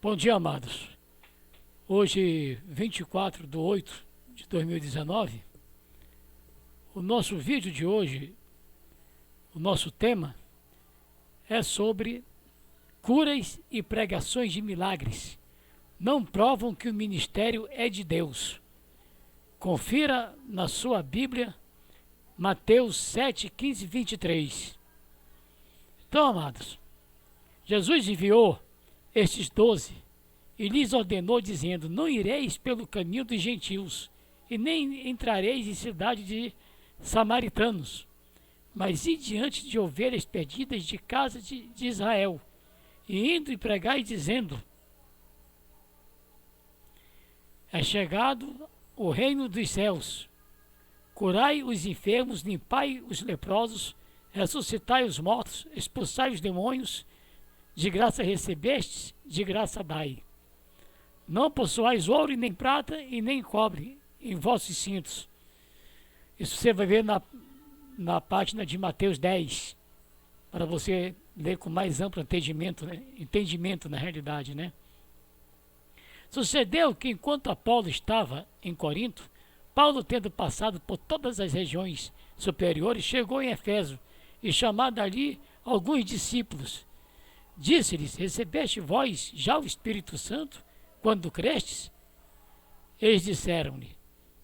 Bom dia, amados. Hoje, 24/8/2019, o nosso vídeo de hoje, o nosso tema é sobre curas e pregações de milagres. Não provam que o ministério é de Deus. Confira na sua Bíblia, Mateus 7:15-23. Então, amados, Jesus enviou estes 12 e lhes ordenou, dizendo: não ireis pelo caminho dos gentios, e nem entrareis em cidade de samaritanos, mas ide diante de ovelhas perdidas de casa de Israel, e indo e pregai, dizendo: é chegado o reino dos céus. Curai os enfermos, limpai os leprosos, ressuscitai os mortos, expulsai os demônios. De graça recebestes, de graça dai. Não possuais ouro, e nem prata, e nem cobre em vossos cintos. Isso você vai ver na página de Mateus 10, para você ler com mais amplo entendimento na realidade, né? Sucedeu que, enquanto Apolo estava em Corinto, Paulo, tendo passado por todas as regiões superiores, chegou em Éfeso, e chamado ali alguns discípulos, disse-lhes: recebeste vós já o Espírito Santo, quando crestes? Eles disseram-lhe: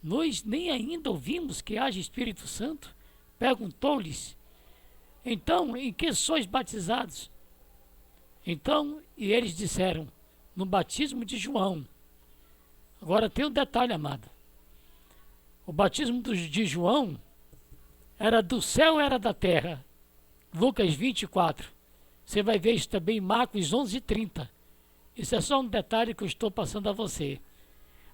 nós nem ainda ouvimos que haja Espírito Santo. Perguntou-lhes: então, em que sois batizados? E eles disseram: no batismo de João. Agora tem um detalhe, amado. O batismo de João era do céu ou era da terra? Lucas 24. Você vai ver isso também em Marcos 11:30. Isso é só um detalhe que eu estou passando a você.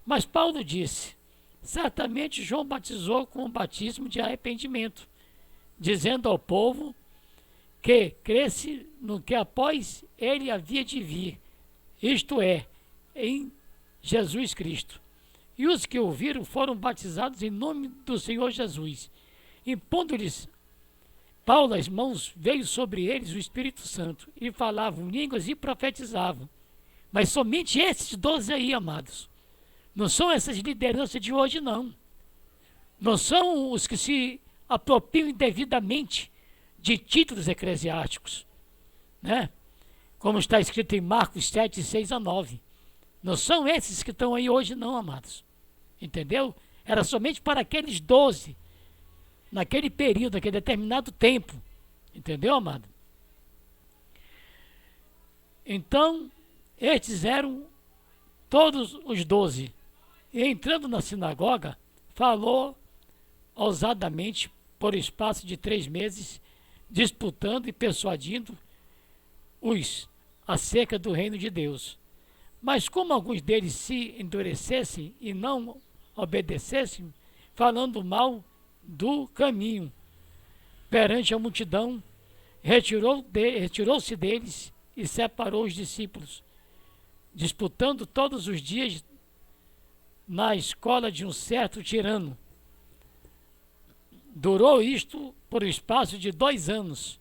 Mas Paulo disse: certamente João batizou com o batismo de arrependimento, dizendo ao povo que cresce no que após ele havia de vir, isto é, em Jesus Cristo. E os que ouviram foram batizados em nome do Senhor Jesus. Impondo-lhes Paulo as mãos, veio sobre eles o Espírito Santo, e falavam línguas e profetizavam. Mas somente esses 12 aí, amados. Não são essas lideranças de hoje, não. Não são os que se apropriam indevidamente de títulos eclesiásticos, né? Como está escrito em Marcos 7:6-9. Não são esses que estão aí hoje, não, amados. Entendeu? Era somente para aqueles 12, naquele período, naquele determinado tempo. Entendeu, amado? Então, estes eram todos os 12. E entrando na sinagoga, falou ousadamente por espaço de 3 meses, disputando e persuadindo os acerca do reino de Deus. Mas como alguns deles se endurecessem e não obedecessem, falando mal do caminho perante a multidão, retirou-se deles e separou os discípulos, disputando todos os dias na escola de um certo tirano. Durou isto por espaço de 2 anos,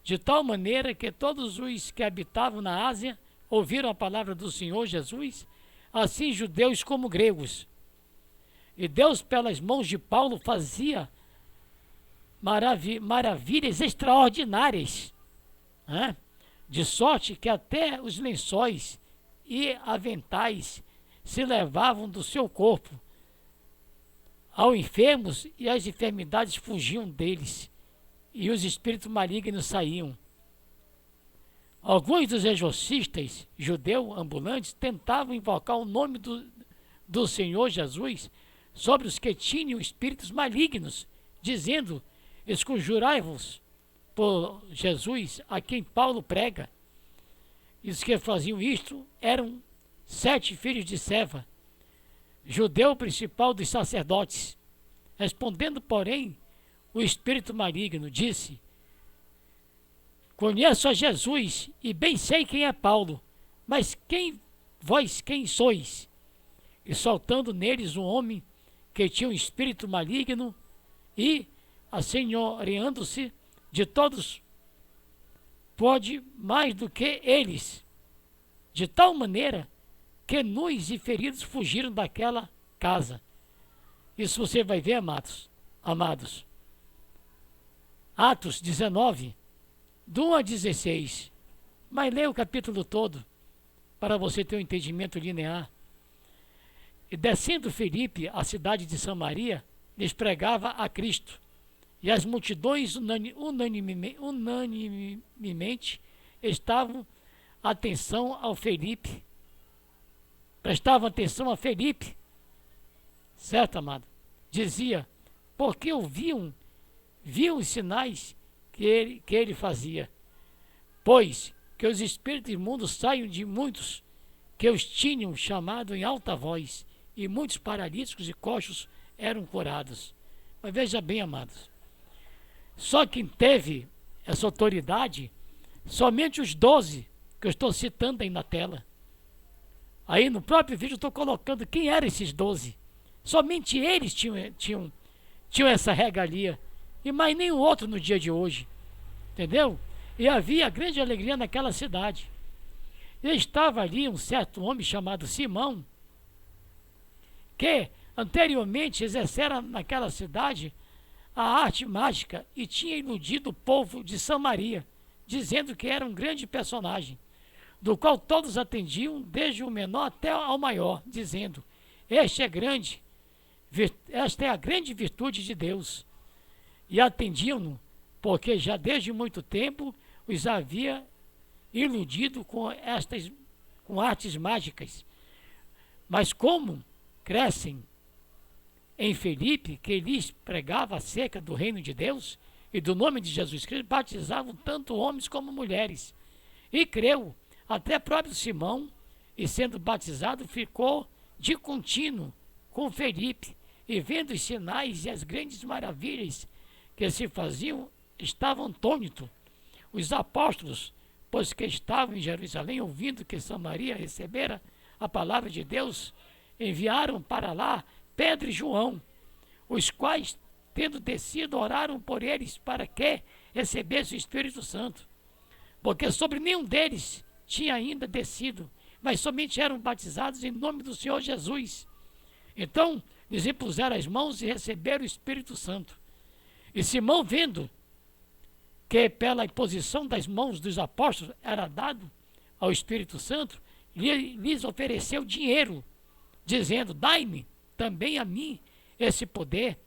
de tal maneira que todos os que habitavam na Ásia ouviram a palavra do Senhor Jesus, assim judeus como gregos. E Deus, pelas mãos de Paulo, fazia maravilhas extraordinárias, né? De sorte que até os lençóis e aventais se levavam do seu corpo aos enfermos, e as enfermidades fugiam deles, e os espíritos malignos saíam. Alguns dos exorcistas judeus ambulantes tentavam invocar o nome do Senhor Jesus sobre os que tinham espíritos malignos, dizendo: esconjurai-vos por Jesus, a quem Paulo prega. E os que faziam isto eram 7 filhos de Seva, judeu principal dos sacerdotes. Respondendo, porém, o espírito maligno disse: conheço a Jesus e bem sei quem é Paulo, mas quem sois? E soltando neles um homem que tinha um espírito maligno e, assenhoreando-se de todos, pode mais do que eles, de tal maneira que nus e feridos fugiram daquela casa. Isso você vai ver, amados. Atos 19, do 1 a 16. Mas leia o capítulo todo, para você ter um entendimento linear. E descendo Filipe à cidade de Samaria, lhes pregava a Cristo. E as multidões unanimemente prestavam atenção a Felipe, certo, amado? Dizia, porque viam os sinais que ele fazia. Pois que os espíritos imundos saiam de muitos que os tinham chamado em alta voz, e muitos paralíticos e coxos eram curados. Mas veja bem, amados, só quem teve essa autoridade, somente os 12 que eu estou citando aí na tela. Aí no próprio vídeo eu estou colocando quem eram esses 12. Somente eles tinham essa regalia, e mais nenhum outro no dia de hoje, entendeu? E havia grande alegria naquela cidade. E estava ali um certo homem chamado Simão, que anteriormente exercera naquela cidade a arte mágica e tinha iludido o povo de Samaria, dizendo que era um grande personagem, do qual todos atendiam, desde o menor até ao maior, dizendo, esta é a grande virtude de Deus. E atendiam-no, porque já desde muito tempo os havia iludido com artes mágicas. Mas como crescem em Filipe, que lhes pregava acerca do reino de Deus e do nome de Jesus Cristo, batizavam tanto homens como mulheres. E creu até próprio Simão, e sendo batizado, ficou de contínuo com Felipe, e vendo os sinais e as grandes maravilhas que se faziam, estavam atônitos. Os apóstolos, pois que estavam em Jerusalém, ouvindo que Samaria recebera a palavra de Deus, enviaram para lá Pedro e João, os quais, tendo descido, oraram por eles para que recebesse o Espírito Santo, porque sobre nenhum deles tinha ainda descido, mas somente eram batizados em nome do Senhor Jesus. Então lhes impuseram as mãos e receberam o Espírito Santo. E Simão, vendo que pela imposição das mãos dos apóstolos era dado ao Espírito Santo, lhes ofereceu dinheiro, dizendo, dai-me também a mim esse poder,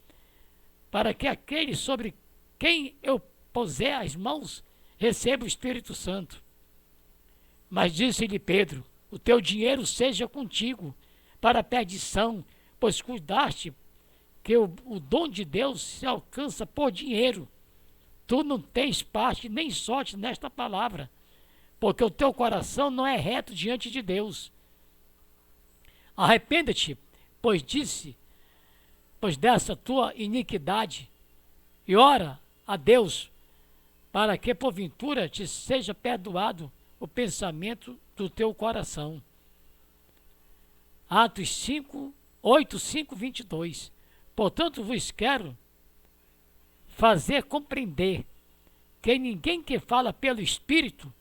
para que aquele sobre quem eu puser as mãos receba o Espírito Santo. Mas disse-lhe Pedro, o teu dinheiro seja contigo para a perdição, pois cuidaste que o dom de Deus se alcança por dinheiro. Tu não tens parte nem sorte nesta palavra, porque o teu coração não é reto diante de Deus. Arrependa-te, pois dessa tua iniquidade, e ora a Deus, para que porventura te seja perdoado o pensamento do teu coração. Atos 8:5-22. Portanto vos quero fazer compreender que ninguém que fala pelo Espírito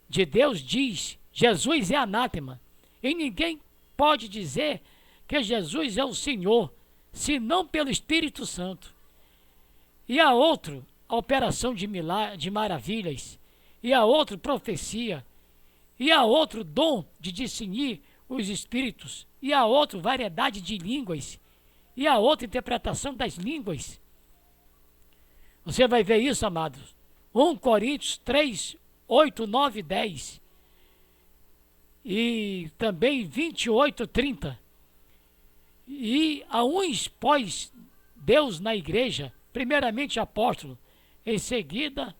de Deus diz Jesus é anátema, e ninguém pode dizer que Jesus é o Senhor, senão pelo Espírito Santo. E há outro, a operação de maravilhas, e há outro, profecia, e há outro, dom de discernir os espíritos, e há outro, variedade de línguas, e há outra, interpretação das línguas. Você vai ver isso, amados. 1 Coríntios 3, 8, 9 e 10. E também 28, 30. E a uns pôs Deus na igreja, primeiramente apóstolo, em segundo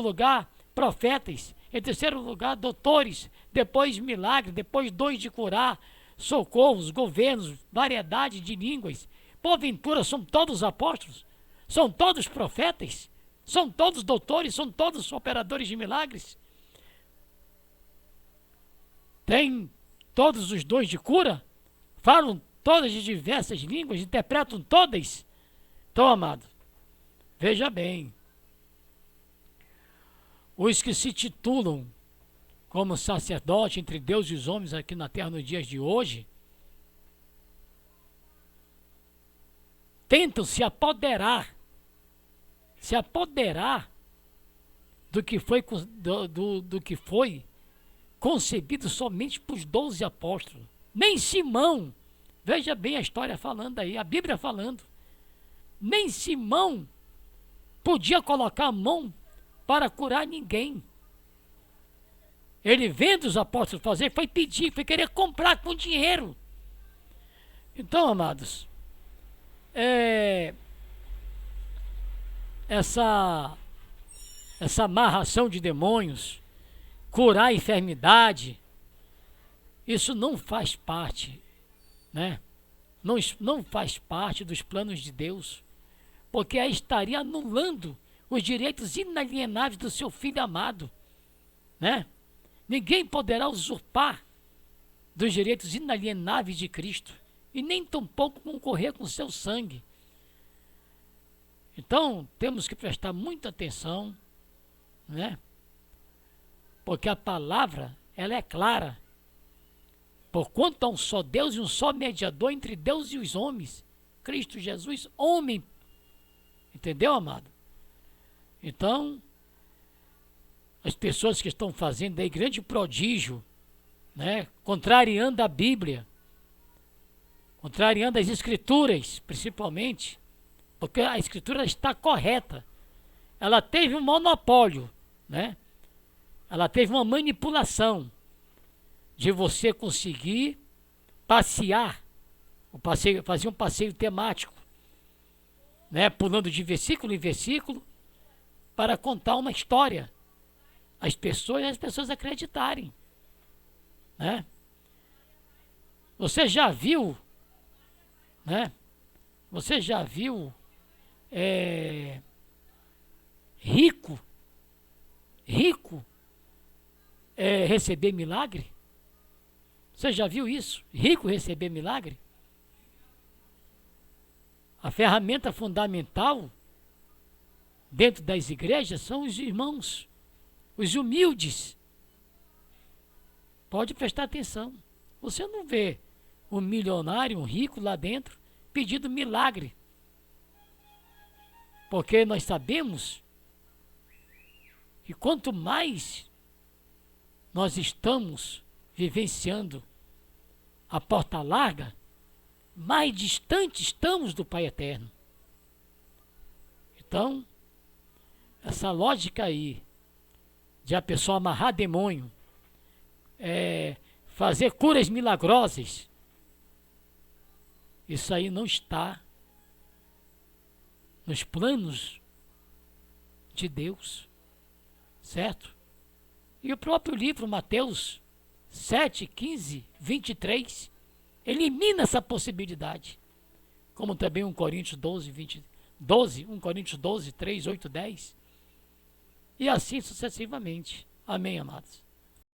lugar, profetas, em terceiro lugar, doutores, depois milagres, depois dons de curar, socorros, governos, variedade de línguas. Porventura são todos apóstolos? São todos profetas? São todos doutores? São todos operadores de milagres? Tem todos os dons de cura? Falam todas as diversas línguas? Interpretam todas? Então, amado, veja bem. Os que se titulam como sacerdote entre Deus e os homens aqui na terra nos dias de hoje, tentam se apoderar do que foi, do que foi concebido somente por 12 apóstolos. Nem Simão, veja bem a história falando aí, a Bíblia falando, nem Simão podia colocar a mão para curar ninguém. Ele vendo os apóstolos fazer, foi pedir, foi querer comprar com dinheiro. Então, amados, essa amarração de demônios, curar a enfermidade, isso não faz parte, né? Não faz parte dos planos de Deus, porque aí estaria anulando os direitos inalienáveis do seu Filho amado, né? Ninguém poderá usurpar dos direitos inalienáveis de Cristo, e nem tampouco concorrer com seu sangue. Então, temos que prestar muita atenção, né? Porque a palavra, ela é clara. Porquanto há um só Deus e um só mediador entre Deus e os homens, Cristo Jesus, homem. Entendeu, amado? Então, as pessoas que estão fazendo aí grande prodígio, né, contrariando a Bíblia, contrariando as Escrituras, principalmente, porque a Escritura está correta. Ela teve um monopólio, né? Ela teve uma manipulação de você conseguir passear, fazer um passeio temático, né, pulando de versículo em versículo para contar uma história. As pessoas acreditarem, né? Você já viu, né? Você já viu rico receber milagre? Você já viu isso? Rico receber milagre? A ferramenta fundamental dentro das igrejas são os irmãos, os humildes. Pode prestar atenção. Você não vê um milionário, um rico lá dentro pedindo milagre. Porque nós sabemos que quanto mais nós estamos vivenciando a porta larga, mais distante estamos do Pai Eterno. Então, essa lógica aí de a pessoa amarrar demônio, fazer curas milagrosas, isso aí não está nos planos de Deus, certo? E o próprio livro Mateus 7, 15, 23 elimina essa possibilidade, como também 1 Coríntios 1 Coríntios 12, 3, 8, 10, e assim sucessivamente. Amém, amados?